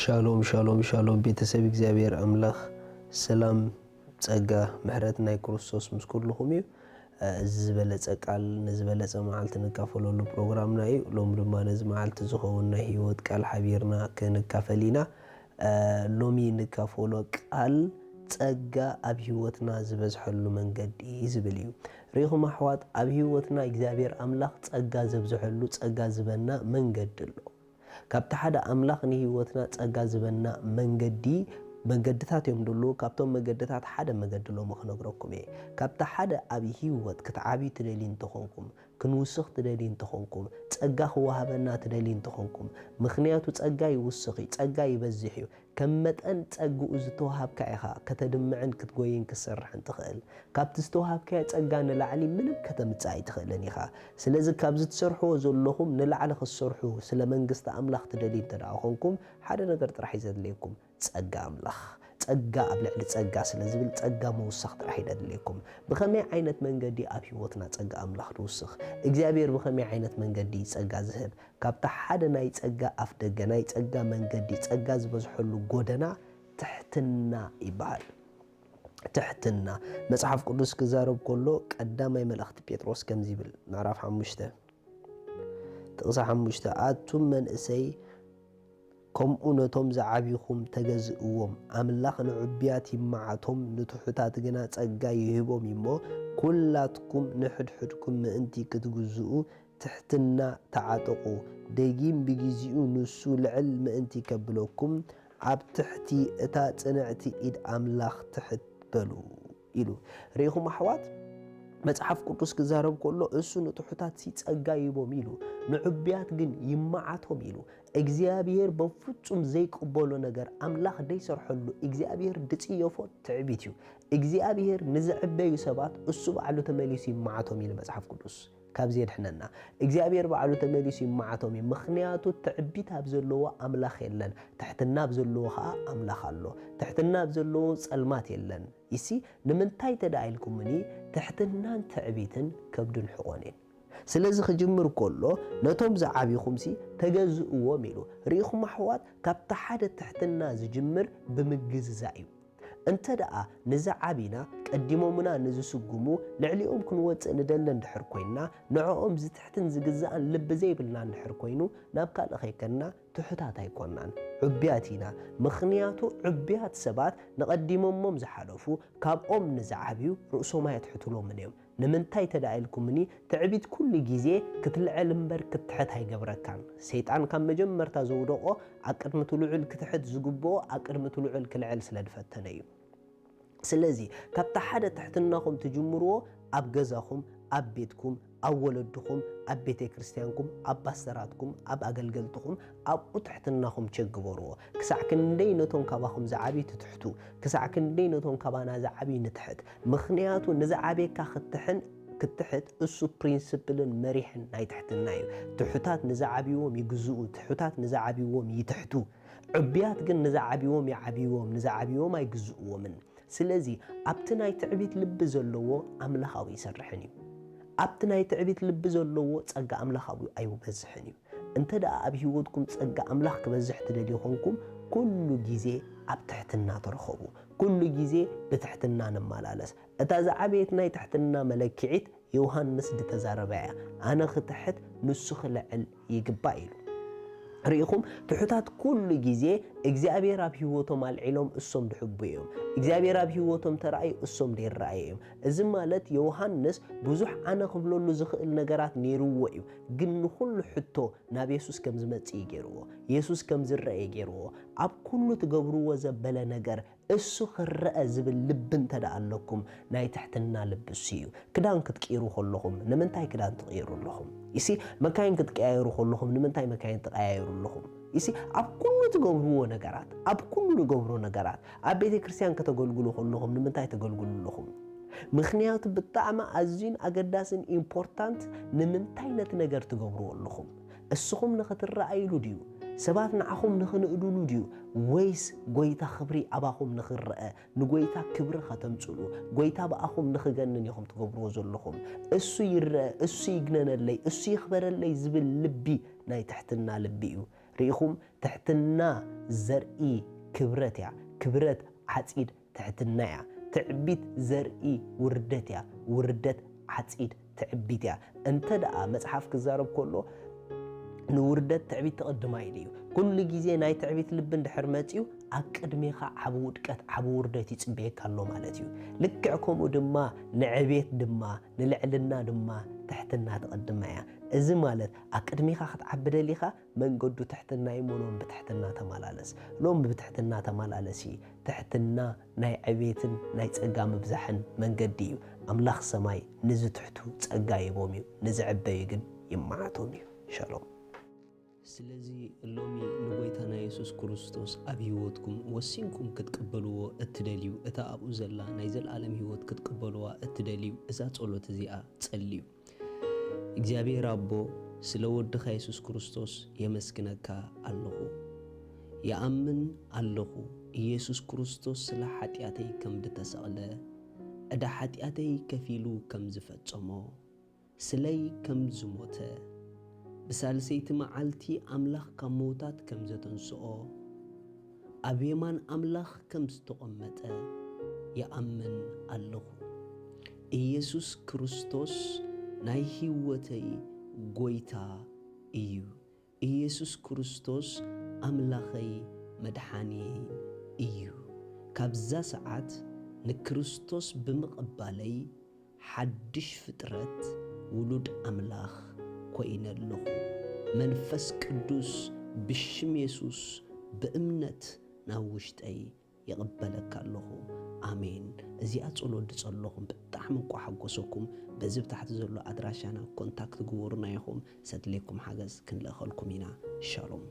ሻሎም ሻሎም ሻሎም ቤተሰብ እግዚአብሔር አምላኽ ሰላም ጸጋ ምሕረት ናይ ክርስቶስ ምስ ኩልኹም እዩ ዝበለጸ ቃል ንዝበለጸ መዓልቲ ንካፈለሉ ፕሮግራምና እዩ ሎም ድማ ነዚ መዓልቲ ዝኸውን ናይ ህይወት ቃል ሓቢርና ክንካፈሊና ሎሚ ንካፈሎ ቃል ጸጋ ኣብ ህይወትና ዝበዝሐሉ መንገዲ ዝብል እዩ ሪኹም ኣሕዋት ኣብ ህይወትና እግዚአብሔር አምላኽ ጸጋ ዘብዝሐሉ ጸጋ ዝበና መንገዲ ኣሎ ካብታ ሓደ አምላኽ ንህይወትና ጸጋ ዝበና መንገድታት እዮም ደሉ ካብቶም መንገድታት ሓደ መንገዲ ሎ መኽነግረኩም እየ ካብታ ሓደ ኣብ ህይወት ክትዓቢ ትደሊ እንትኾንኩም ክንውስኽ ትደሊ እንትኾንኩም ጸጋ ክወሃበና ትደሊ እንትኾንኩም ምኽንያቱ ጸጋ ይውስኽ ጸጋ ይበዝሕ እዩ ከም መጠን ጸግኡ ዝተወሃብካ ኢኻ ከተድምዕን ክትጎይን ክሰርሕን ትኽእል ካብቲ ዝተወሃብካ ጸጋ ንላዕሊ ምንም ከተምጽእ ኣይትኽእልን ኢኻ ስለዚ ካብ ዝትሰርሕዎ ዘለኹም ንላዕሊ ክሰርሑ ስለ መንግስቲ ኣምላኽ ትደሊ እንትኾንኩም ሓደ ነገር ጥራሕ ይዘድልየኩም ጸጋ ኣምላኽ ጸጋ ኣብ ልዕሊ ጸጋ ስለ ዝብል ጸጋ መውሰኽ ጥራሕ ይደልየኩም ብኸመይ ዓይነት መንገዲ ኣብ ህይወትና ጸጋ ኣምላኽ ንውስኽ እግዚአብሔር ብኸመይ ዓይነት መንገዲ ጸጋ ዝህብ ካብታ ሓደ ናይ ጸጋ ኣፍ ደገ ናይ ጸጋ መንገዲ ጸጋ ዝበዝሐሉ ጎደና ትሕትና ይበሃል ትሕትና መጽሐፍ ቅዱስ ክዛረብ ከሎ ቀዳማይ መልእኽቲ ጴጥሮስ ከምዚ ይብል ምዕራፍ 5 ጥቕሲ 5 ኣቱም መንእሰይ ከምኡ ነቶም ዝዓቢኹም ተገዝእዎም ኣምላኽ ንዕብያት ይማዓቶም ንትሑታት ግና ጸጋ ይህቦም እሞ ኩላትኩም ንሕድሕድኩም ምእንቲ ክትግዝኡ ትሕትና ተዓጥቑ ደጊም ብግዚኡ ንሱ ልዕል ምእንቲ ከብለኩም ኣብ ትሕቲ እታ ጽንዕቲ ኢድ ኣምላኽ ትሕትበሉ ኢሉ ሪኢኹም ኣሕዋት መጽሐፍ ቅዱስ ክዛረብ ከሎ እሱ ንትሑታት ጸጋ ይህቦም ኢሉ ንዕብያት ግን ይማዓቶም ኢሉ እግዚአብሔር በፍጹም ዘይቅበሎ ነገር አምላኽ ደይሰርሐሉ እግዚአብሔር ድጽየፎ ትዕቢት እዩ እግዚአብሔር ንዝዕበዩ ሰባት እሱ በዓሉ ተመሊሱ ይማዓቶም ኢሉ መጽሐፍ ቅዱስ ካብዚ የድሕነና እግዚአብሔር በዓሉ ተመሊሱ ይማዓቶም እዩ ምኽንያቱ ትዕቢት ኣብ ዘለዎ አምላኽ የለን ትሕትና ኣብ ዘለዎ ኸዓ አምላኽ ኣሎ ትሕትና ኣብ ዘለዎ ጸልማት የለን ይሲ ንምንታይ ተዳኢልኩምኒ ትሕትናን ትዕቢትን ከብድን ሕቆንን ስለዚ ክጅምር ከሎ ነቶም ዝዓቢኹምሲ ተገዝእዎም ኢሉ ሪኢኹም ኣሕዋት ካብታ ሓደ ትሕትና ዝጅምር ብምግዝዛእ እዩ እንተ ደኣ ንዝዓቢና ቀዲሞምና ንዝስጉሙ ልዕሊኦም ክንወፅእ ንደለ እንድሕር ኮይና ንዕኦም ዝትሕትን ዝግዛእን ልቢ ዘይብልና እንድሕር ኮይኑ ናብ ካልእ ኸይከና ትሑታት ኣይኮናን ዕብያት ኢና ምኽንያቱ ዕብያት ሰባት ንቐዲሞሞም ዝሓለፉ ካብኦም ንዝዓብዩ ርእሶም ኣይትሕትሎምን እዮም ንምንታይ ተዳኢልኩምኒ ትዕቢት ኩሉ ግዜ ክትልዕል እምበር ክትሕት ኣይገብረካን ሰይጣን ካብ መጀመርታ ዘውደቆ ኣቅድሚ ትልዑል ክትሕት ዝግብኦ ኣቅድሚ ትልዑል ክልዕል ስለድፈተነ እዩ ስለዚ ካብታ ሓደ ትሕትናኹም ትጅምርዎ ኣብ ገዛኹም ኣብ ቤትኩም ኣብ ወለድኹም ኣብ ቤተ ክርስቲያንኩም ኣብ ባስተራትኩም ኣብ ኣገልገልትኩም ኣብኡ ትሕትናኹም ቸግበርዎ ክሳዕ ክንደይ ነቶም ካባኹም ዝዓቢ ትትሕቱ ክሳዕ ክንደይ ነቶም ካባና ዝዓቢ ንትሕት ምኽንያቱ ንዝዓቤካ ክትሕት እሱ ፕሪንሲፕልን መሪሕን ናይ ትሕትና እዩ ትሑታት ንዝዓቢዎም ይግዝኡ ትሑታት ንዝዓቢዎም ይትሕቱ ዕብያት ግን ንዝዓቢዎም ይዓቢዎም ንዝዓቢዎም ኣይግዝእዎምን ስለዚ ኣብቲ ናይ ትዕቢት ልቢ ዘለዎ ኣምላኻዊ ይሰርሕን እዩ ኣብቲ ናይ ትዕቢት ልቢ ዘለዎ ጸጋ ኣምላኻዊ ኣይበዝሕን እዩ እንተ ደኣ ኣብ ህይወትኩም ጸጋ ኣምላኽ ክበዝሕ ትደልዩ ኾንኩም ኩሉ ግዜ ኣብ ትሕትና ተረኸቡ ኩሉ ግዜ ብትሕትና ንመላለስ እታ ዝዓበየት ናይ ትሕትና መለክዒት ዮሃንስ ዝተዛረበያ ኣነ ክትሕት ንሱ ክልዕል ይግባእ ኢሉ ሪኢኹም ትሑታት ኩሉ ግዜ እግዚአብሔር ኣብ ህይወቶም አልዒሎም እሶም ድሕቡ እዮም እግዚአብሔር ኣብ ህይወቶም ተራእዩ እሶም ደይራእዩ እዮም እዚ ማለት ዮሃንስ ብዙሕ ኣነ ክብለሉ ዝኽእል ነገራት ነይርዎ እዩ ግን ንኹሉ ሕቶ ናብ ኢየሱስ ከም ዝመጽእ ገይርዎ ኢየሱስ ከም ዝረአ ገይርዎ ኣብ ኩሉ ትገብርዎ ዘበለ ነገር እሱ ክረአ ዝብል ልብ እንተዳኣለኩም ናይ ትሕትና ልብ እሱ እዩ ክዳን ክትቀይሩ ከለኹም ንምንታይ ክዳን ትቀይሩ ኣለኹም ይሲ መካይን ክትቀያየሩ ከለኹም ንምንታይ መካይን ትቀያየሩ ኣለኹም ይሲ ኣብ ኩሉ ትገብርዎ ነገራት ኣብ ኩሉ ገብሮ ነገራት ኣብ ቤተ ክርስቲያን ከተገልግሉ ከለኹም ንምንታይ ተገልግሉ ኣለኹም ምኽንያቱ ብጣዕሚ ኣዝዩን ኣገዳስን ኢምፖርታንት ንምንታይ ነቲ ነገር ትገብርዎ ኣለኹም እስኹም ንኽትረኣይሉ ድዩ ሰባት ንዓኹም ንኽንእዱሉ ድዩ ወይስ ጎይታ ክብሪ ኣባኹም ንኽርአ ንጎይታ ክብሪ ኸተምጽሉ ጎይታ በኣኹም ንኽገንን ኢኹም ትገብርዎ ዘለኹም እሱ ይርአ እሱ ይግነነለይ እሱ ይኽበረለይ ዝብል ልቢ ናይ ትሕትና ልቢ እዩ ريخم تحتنا زرئي كبرت يا كبرت عصيد تحتنا يا تعبيت زرئي وردت يا وردت عصيد تعبيت يا انت دقا مصحف كزارب كله نوردت تعبيت تقدم إليه كل جزء ناي تعبيت لبن دحر ماتيو أقدميخا عبودكت عبوردت يصبيك الله مالتيو لكعكم ودما نعبيت دما نلعلنا دما تحتنا تقدم معايا إذا مالت أقدميخا خطعبد ليخا من قدو تحتنا يمونون بتحتنا تمالالس لوم بتحتنا تمالالسي تحتنا ناي عبيتن ناي تصقام بزحن من قديو أملاخ سماي نزو تحتو تصقاي بوميو نزعبايقن يمعاتوميو شالوم ስለዚህ ሎሚ ንጎይታና ኢየሱስ ክርስቶስ ኣብ ህይወትኩም ወሲንኩም ክትቀበልዎ እትደልዩ እታ ኣብኡ ዘላ ናይ ዘለዓለም ህይወት ክትቀበልዋ እትደልዩ እዛ ጸሎት እዚኣ ጸልዩ እግዚአብሔር አቦ ስለ ወድኻ ኢየሱስ ክርስቶስ የመስግነካ ኣለኹ ያአምን ኣለኹ ኢየሱስ ክርስቶስ ስለ ኃጢአተይ ከም ዝተሰቀለ እዳ ኃጢአተይ ከፊሉ ከም ዝፈጸሞ ስለይ ከም ዝሞተ بسالسيت معالتي أملاخ كموتات كم زتنسؤ أبيمان أملاخ كم استقمت يأمن الله إيسوس كريستوس نايهي وتي غويتا إيو إيسوس كريستوس أملاخي مدحاني إيو كابزا ساعات نكريستوس بمقبالي حدش فترت ولود أملاخ كوين الله منفس قدوس بشم يسوس بأمنت ناوشت أي يقبلك الله آمين زي أتصلوا دصلهم بتحمقوا حقوسكم بزب تحت زلوا أدراشانا كونتاكت جورنا يهم سدليكم حجز كن لأخلكم هنا شالوم